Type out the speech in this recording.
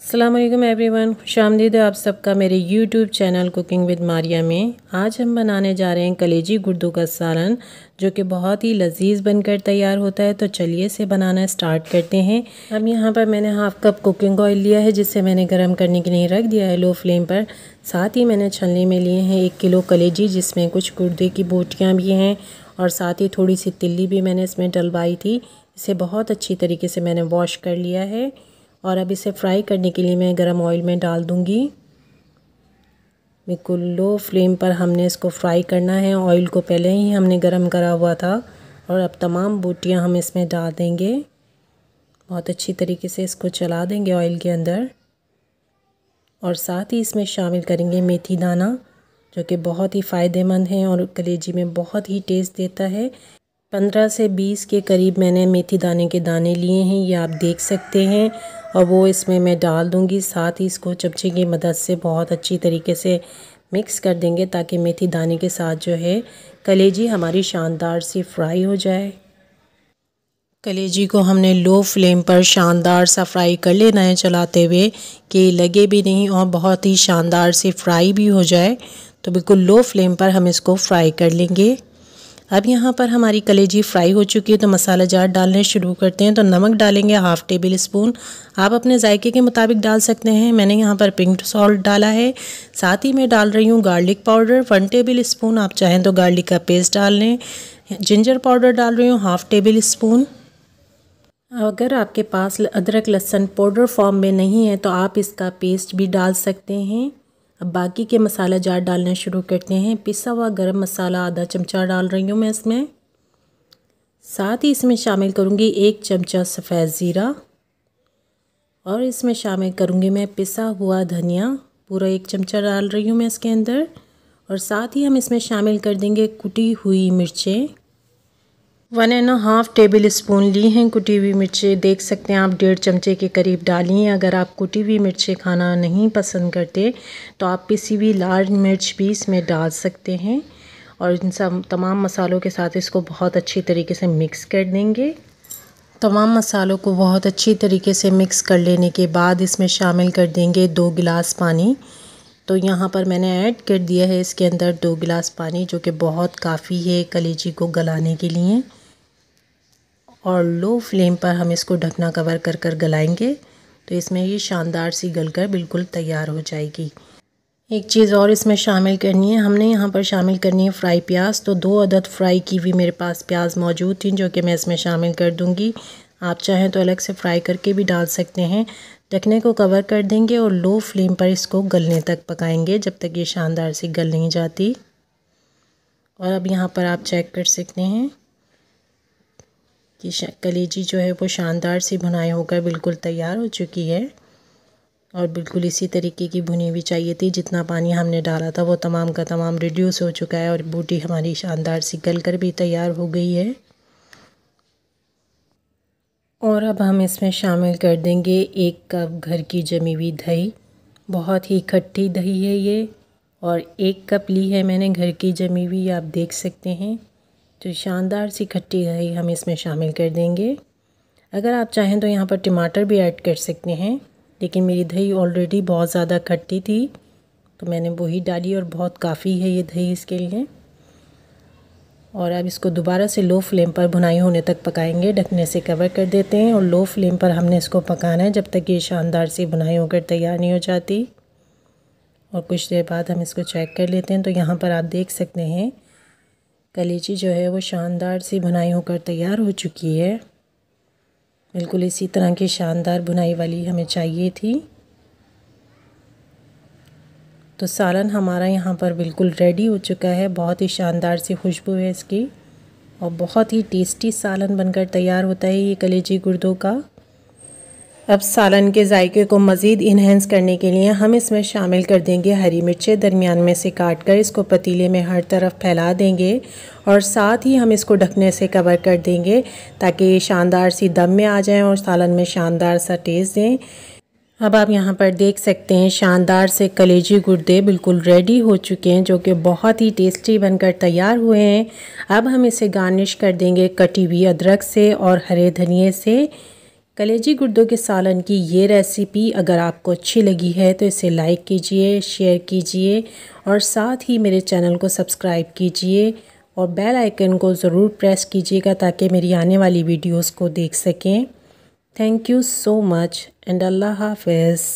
अस्सलाम वालेकुम एवरीवन, खुशामदीद है आप सबका मेरे YouTube channel cooking with Maria में। आज हम बनाने जा रहे हैं कलेजी गुर्दों का सालन, जो कि बहुत ही लजीज बनकर तैयार होता है। तो चलिए इसे बनाना स्टार्ट करते हैं। अब यहाँ पर मैंने हाफ़ कप कुकिंग ऑयल लिया है, जिसे मैंने गर्म करने के लिए रख दिया है लो फ्लेम पर। साथ ही मैंने छलनी में लिए हैं 1 किलो कलेजी, जिसमें कुछ गुर्दे की बोटियाँ भी हैं और साथ ही थोड़ी सी तिल्ली भी मैंने इसमें डलवाई थी। इसे बहुत अच्छी तरीके से मैंने वॉश कर लिया है और अब इसे फ्राई करने के लिए मैं गरम ऑयल में डाल दूंगी। बिल्कुल लो फ्लेम पर हमने इसको फ्राई करना है। ऑयल को पहले ही हमने गरम करा हुआ था और अब तमाम बोटियां हम इसमें डाल देंगे। बहुत अच्छी तरीके से इसको चला देंगे ऑयल के अंदर और साथ ही इसमें शामिल करेंगे मेथी दाना, जो कि बहुत ही फ़ायदेमंद है और कलेजी में बहुत ही टेस्ट देता है। 15 से 20 के करीब मैंने मेथी दाने के दाने लिए हैं, ये आप देख सकते हैं, और वो इसमें मैं डाल दूंगी। साथ ही इसको चमचे की मदद से बहुत अच्छी तरीके से मिक्स कर देंगे, ताकि मेथी दाने के साथ जो है कलेजी हमारी शानदार सी फ्राई हो जाए। कलेजी को हमने लो फ्लेम पर शानदार सा फ्राई कर लेना है, चलाते हुए, कि लगे भी नहीं और बहुत ही शानदार सी फ्राई भी हो जाए। तो बिल्कुल लो फ्लेम पर हम इसको फ्राई कर लेंगे। अब यहाँ पर हमारी कलेजी फ्राई हो चुकी है, तो मसाला जार डालने शुरू करते हैं। तो नमक डालेंगे हाफ़ टेबल स्पून, आप अपने जायके के मुताबिक डाल सकते हैं। मैंने यहाँ पर पिंक सॉल्ट डाला है। साथ ही मैं डाल रही हूँ गार्लिक पाउडर 1 टेबल स्पून, आप चाहें तो गार्लिक का पेस्ट डाल लें। जिंजर पाउडर डाल रही हूँ हाफ़ टेबल स्पून। अगर आपके पास अदरक लहसुन पाउडर फॉर्म में नहीं है तो आप इसका पेस्ट भी डाल सकते हैं। अब बाकी के मसाला जार डालना शुरू करते हैं। पिसा हुआ गरम मसाला आधा चमचा डाल रही हूँ मैं इसमें। साथ ही इसमें शामिल करूँगी 1 चमचा सफ़ेद ज़ीरा और इसमें शामिल करूँगी मैं पिसा हुआ धनिया, पूरा 1 चमचा डाल रही हूँ मैं इसके अंदर। और साथ ही हम इसमें शामिल कर देंगे कुटी हुई मिर्चें। 1.5 टेबल स्पून ली हैं कुटी हुई मिर्चें। देख सकते हैं आप 1.5 चमचे के करीब डाली हैं। अगर आप कुटी हुई मिर्चें खाना नहीं पसंद करते तो आप पिसी हुई लाल मिर्च भी इसमें डाल सकते हैं। और इन सब तमाम मसालों के साथ इसको बहुत अच्छी तरीके से मिक्स कर देंगे। तमाम मसालों को बहुत अच्छी तरीके से मिक्स कर लेने के बाद इसमें शामिल कर देंगे 2 गिलास पानी। तो यहाँ पर मैंने ऐड कर दिया है इसके अंदर 2 गिलास पानी, जो कि बहुत काफ़ी है कलेजी को गलाने के लिए। और लो फ्लेम पर हम इसको ढकना कवर कर कर गलाएंगे, तो इसमें ये शानदार सी गलकर बिल्कुल तैयार हो जाएगी। एक चीज़ और इसमें शामिल करनी है, हमने यहाँ पर शामिल करनी है फ्राई प्याज। तो 2 अदद फ्राई की हुई मेरे पास प्याज मौजूद थी, जो कि मैं इसमें शामिल कर दूँगी। आप चाहें तो अलग से फ्राई करके भी डाल सकते हैं। ढकने को कवर कर देंगे और लो फ्लेम पर इसको गलने तक पकाएंगे, जब तक ये शानदार सी गल नहीं जाती। और अब यहाँ पर आप चेक कर सकते हैं कि कलेजी जो है वो शानदार सी भुनाई होकर बिल्कुल तैयार हो चुकी है। और बिल्कुल इसी तरीके की भुनी हुई चाहिए थी। जितना पानी हमने डाला था वो तमाम का तमाम रिड्यूस हो चुका है और बूटी हमारी शानदार सी गल कर भी तैयार हो गई है। और अब हम इसमें शामिल कर देंगे 1 कप घर की जमी हुई दही। बहुत ही खट्टी दही है ये, और 1 कप ली है मैंने घर की जमी हुई, आप देख सकते हैं। तो शानदार सी खट्टी दही हम इसमें शामिल कर देंगे। अगर आप चाहें तो यहाँ पर टमाटर भी ऐड कर सकते हैं, लेकिन मेरी दही ऑलरेडी बहुत ज़्यादा खट्टी थी तो मैंने वही डाली, और बहुत काफ़ी है ये दही इसके लिए। और अब इसको दोबारा से लो फ्लेम पर भुनाई होने तक पकाएंगे। ढकने से कवर कर देते हैं और लो फ्लेम पर हमने इसको पकाना है, जब तक ये शानदार सी भुनाई होकर तैयार नहीं हो जाती। और कुछ देर बाद हम इसको चेक कर लेते हैं। तो यहाँ पर आप देख सकते हैं कलेजी जो है वो शानदार सी भुनाई होकर तैयार हो चुकी है। बिल्कुल इसी तरह की शानदार भुनाई वाली हमें चाहिए थी। तो सालन हमारा यहाँ पर बिल्कुल रेडी हो चुका है। बहुत ही शानदार सी खुशबू है इसकी और बहुत ही टेस्टी सालन बनकर तैयार होता है ये कलेजी गुर्दों का। अब सालन के जायके को मज़ीद इन्हेंस करने के लिए हम इसमें शामिल कर देंगे हरी मिर्चें, दरमियान में से काट कर इसको पतीले में हर तरफ फैला देंगे। और साथ ही हम इसको ढकने से कवर कर देंगे, ताकि ये शानदार सी दम में आ जाएं और सालन में शानदार सा टेस्ट दें। अब आप यहाँ पर देख सकते हैं शानदार से कलेजी गुर्दे बिल्कुल रेडी हो चुके हैं, जो कि बहुत ही टेस्टी बनकर तैयार हुए हैं। अब हम इसे गार्निश कर देंगे कटी हुई अदरक से और हरे धनिए से। कलेजी गुर्दों के सालन की ये रेसिपी अगर आपको अच्छी लगी है तो इसे लाइक कीजिए, शेयर कीजिए और साथ ही मेरे चैनल को सब्सक्राइब कीजिए और बेल आइकन को ज़रूर प्रेस कीजिएगा ताकि मेरी आने वाली वीडियोस को देख सकें। Thank you so much and Allah हाफ़िज़।